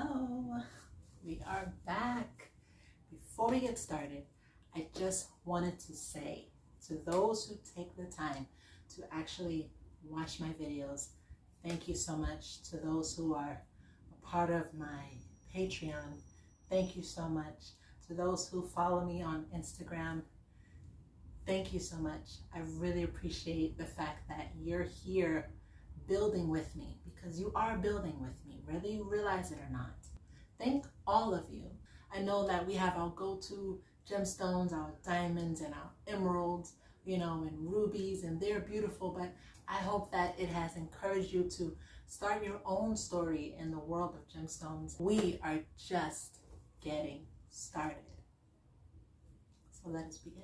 Hello, we are back. Before we get started, I just wanted to say to those who take the time to actually watch my videos, thank you so much. To those who are a part of my Patreon, thank you so much. To those who follow me on Instagram, thank you so much. I really appreciate the fact that you're here building with me, because you are building with me, whether you realize it or not. Thank all of you. I know that we have our go-to gemstones, our diamonds and our emeralds, and rubies, and they're beautiful, but I hope that it has encouraged you to start your own story in the world of gemstones. We are just getting started. So let us begin.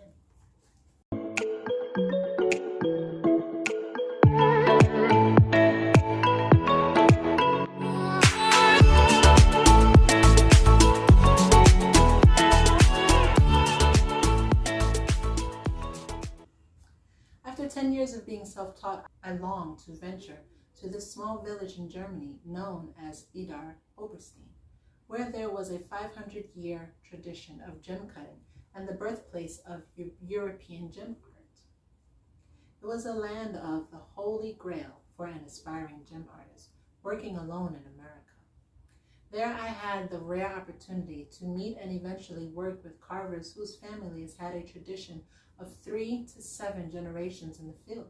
After 10 years of being self-taught, I longed to venture to this small village in Germany known as Idar Oberstein, where there was a 500-year tradition of gem cutting and the birthplace of European gem art. It was a land of the holy grail for an aspiring gem artist working alone in America. There I had the rare opportunity to meet and eventually work with carvers whose families had a tradition of 3 to 7 generations in the field.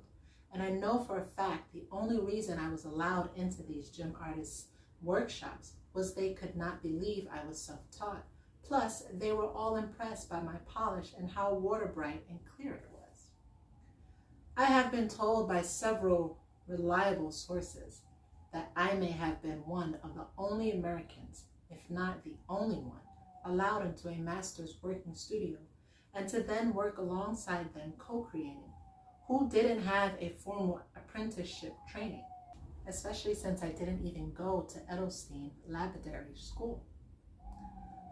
And I know for a fact the only reason I was allowed into these gem artists' workshops was they could not believe I was self-taught. Plus, they were all impressed by my polish and how water bright and clear it was. I have been told by several reliable sources that I may have been one of the only Americans, if not the only one, allowed into a master's working studio, and to then work alongside them co-creating, who didn't have a formal apprenticeship training, especially since I didn't even go to Edelstein lapadarist school.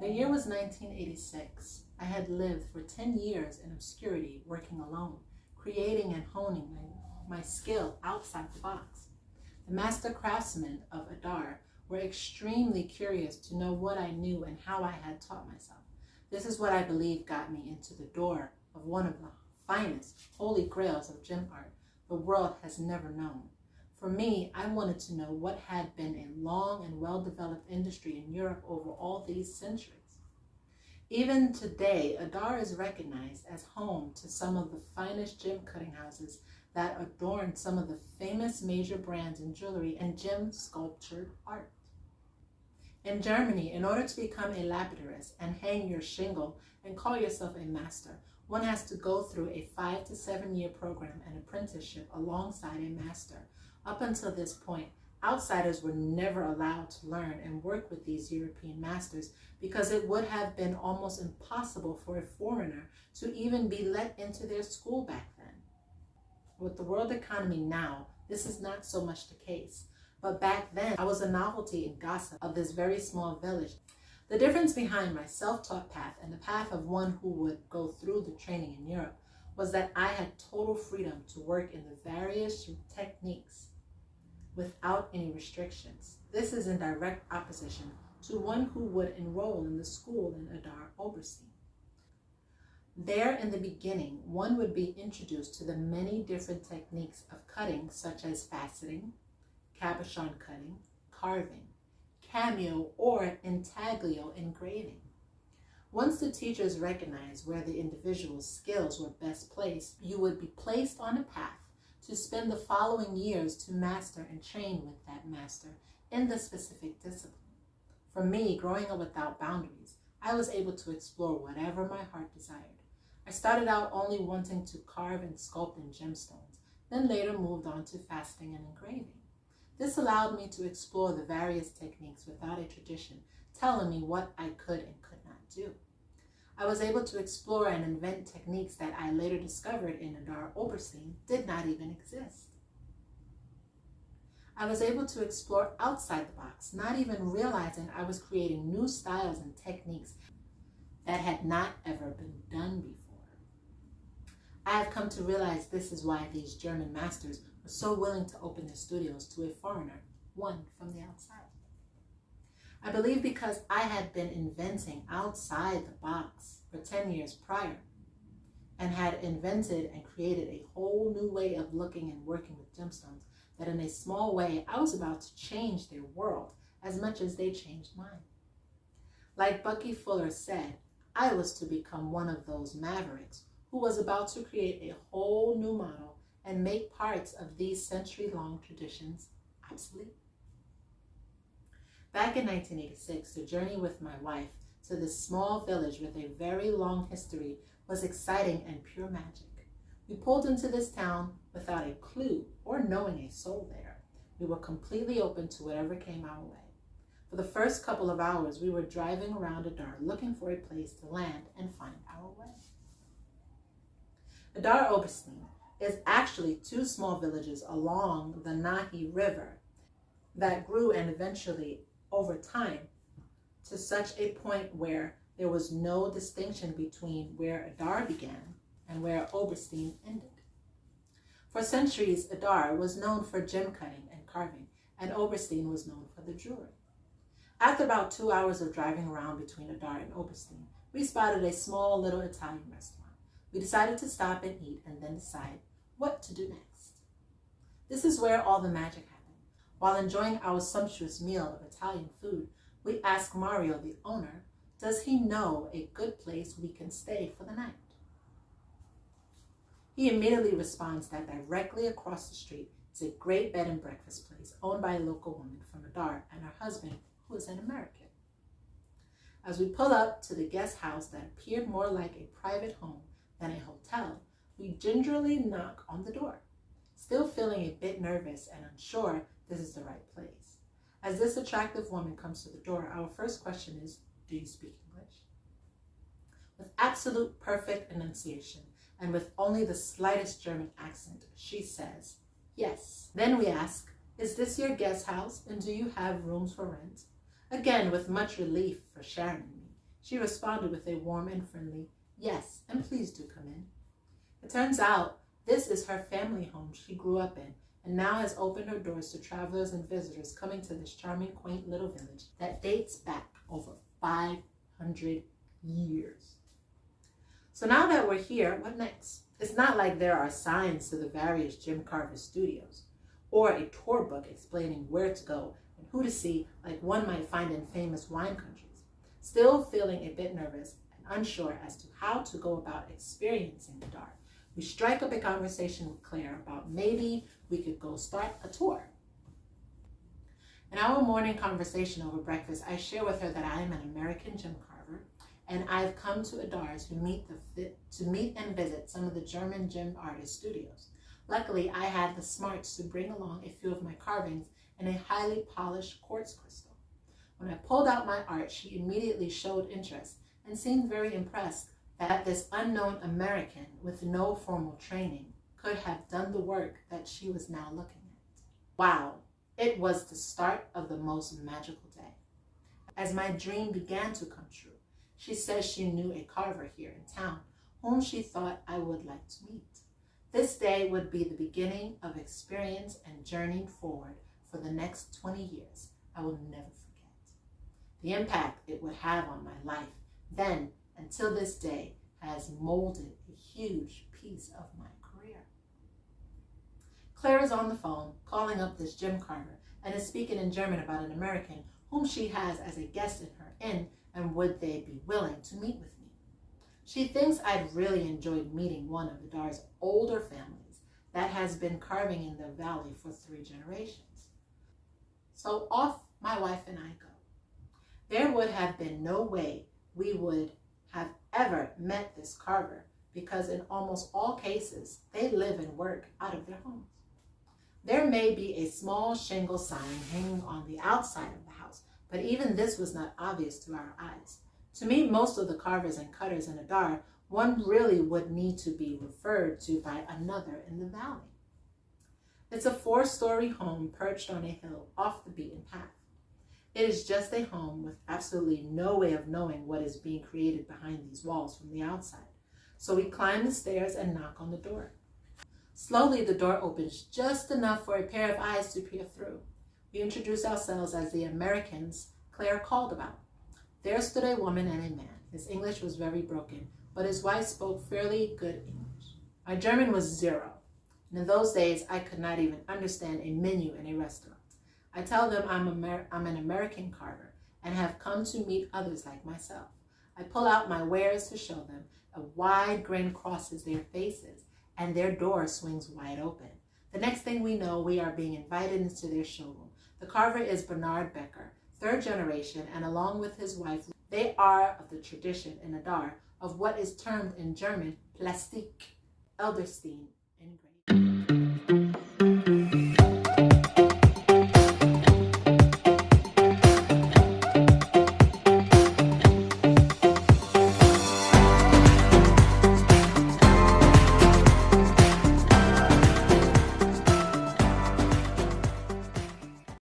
The year was 1986. I had lived for 10 years in obscurity working alone, creating and honing my skill outside the box. The master craftsmen of Idar were extremely curious to know what I knew and how I had taught myself. This is what I believe got me into the door of one of the finest holy grails of gem art the world has never known. For me, I wanted to know what had been a long and well-developed industry in Europe over all these centuries. Even today, Idar is recognized as home to some of the finest gem cutting houses that adorn some of the famous major brands in jewelry and gem sculptured art. In Germany, in order to become a lapadarist and hang your shingle and call yourself a master, one has to go through a 5 to 7 year program and apprenticeship alongside a master. Up until this point, outsiders were never allowed to learn and work with these European masters because it would have been almost impossible for a foreigner to even be let into their school back then. With the world economy now, this is not so much the case. But back then, I was a novelty in gossip of this very small village. The difference behind my self-taught path and the path of one who would go through the training in Europe was that I had total freedom to work in the various techniques without any restrictions. This is in direct opposition to one who would enroll in the school in Idar Oberstein. There in the beginning, one would be introduced to the many different techniques of cutting, such as faceting, cabochon cutting, carving, cameo, or intaglio engraving. Once the teachers recognized where the individual's skills were best placed, you would be placed on a path to spend the following years to master and train with that master in the specific discipline. For me, growing up without boundaries, I was able to explore whatever my heart desired. I started out only wanting to carve and sculpt in gemstones, then later moved on to faceting and engraving. This allowed me to explore the various techniques without a tradition telling me what I could and could not do. I was able to explore and invent techniques that I later discovered in Idar Oberstein did not even exist. I was able to explore outside the box, not even realizing I was creating new styles and techniques that had not ever been done before. I have come to realize this is why these German masters were so willing to open their studios to a foreigner, one from the outside. I believe because I had been inventing outside the box for 10 years prior and had invented and created a whole new way of looking and working with gemstones, that in a small way, I was about to change their world as much as they changed mine. Like Bucky Fuller said, I was to become one of those mavericks who was about to create a whole new model and make parts of these century-long traditions obsolete. Back in 1986, the journey with my wife to this small village with a very long history was exciting and pure magic. We pulled into this town without a clue or knowing a soul there. We were completely open to whatever came our way. For the first couple of hours, we were driving around Adar looking for a place to land and find our way. Adar Oberstein is actually two small villages along the Nahi River that grew and eventually, over time, to such a point where there was no distinction between where Adar began and where Oberstein ended. For centuries, Adar was known for gem cutting and carving, and Oberstein was known for the jewelry. After about 2 hours of driving around between Adar and Oberstein, we spotted a small little Italian restaurant. We decided to stop and eat and then decide what to do next. This is where all the magic happened. While enjoying our sumptuous meal of Italian food, we asked Mario, the owner, does he know a good place we can stay for the night? He immediately responds that directly across the street is a great bed and breakfast place owned by a local woman from Adar and her husband, who is an American. As we pull up to the guest house that appeared more like a private home than a hotel, we gingerly knock on the door, still feeling a bit nervous and unsure this is the right place. As this attractive woman comes to the door, our first question is, do you speak English? With absolute perfect enunciation and with only the slightest German accent, she says, yes. Then we ask, is this your guest house and do you have rooms for rent? Again, with much relief for Sharon and me, she responded with a warm and friendly, yes, and please do come in. It turns out this is her family home she grew up in and now has opened her doors to travelers and visitors coming to this charming, quaint little village that dates back over 500 years. So now that we're here, what next? It's not like there are signs to the various gem carver studios or a tour book explaining where to go and who to see like one might find in famous wine countries. Still feeling a bit nervous and unsure as to how to go about experiencing Adar, we strike up a conversation with Claire about maybe we could go start a tour. In our morning conversation over breakfast, I share with her that I am an American gem carver and I've come to Adar to meet and visit some of the German gem artist studios. Luckily, I had the smarts to bring along a few of my carvings and a highly polished quartz crystal. When I pulled out my art, she immediately showed interest and seemed very impressed that this unknown American with no formal training could have done the work that she was now looking at. Wow, it was the start of the most magical day. As my dream began to come true, she says she knew a carver here in town whom she thought I would like to meet. This day would be the beginning of experience and journeying forward for the next 20 years. I will never forget. The impact it would have on my life then until this day has molded a huge piece of my career. Claire is on the phone calling up this gem carver and is speaking in German about an American whom she has as a guest in her inn and would they be willing to meet with me. She thinks I'd really enjoyed meeting one of Adar's older families that has been carving in the valley for 3 generations. So off my wife and I go. There would have been no way we would have ever met this carver because in almost all cases, they live and work out of their homes. There may be a small shingle sign hanging on the outside of the house, but even this was not obvious to our eyes. To meet most of the carvers and cutters in Adar, one really would need to be referred to by another in the valley. It's a 4-story home perched on a hill off the beaten path. It is just a home with absolutely no way of knowing what is being created behind these walls from the outside. So we climb the stairs and knock on the door. Slowly, the door opens just enough for a pair of eyes to peer through. We introduce ourselves as the Americans, Claire called about. There stood a woman and a man. His English was very broken, but his wife spoke fairly good English. My German was zero, and in those days I could not even understand a menu in a restaurant. I tell them I'm an American carver and have come to meet others like myself. I pull out my wares to show them. A wide grin crosses their faces, and their door swings wide open. The next thing we know, we are being invited into their showroom. The carver is Bernard Becker, third generation, and along with his wife, they are of the tradition in Idar of what is termed in German Plastik, Elderstein,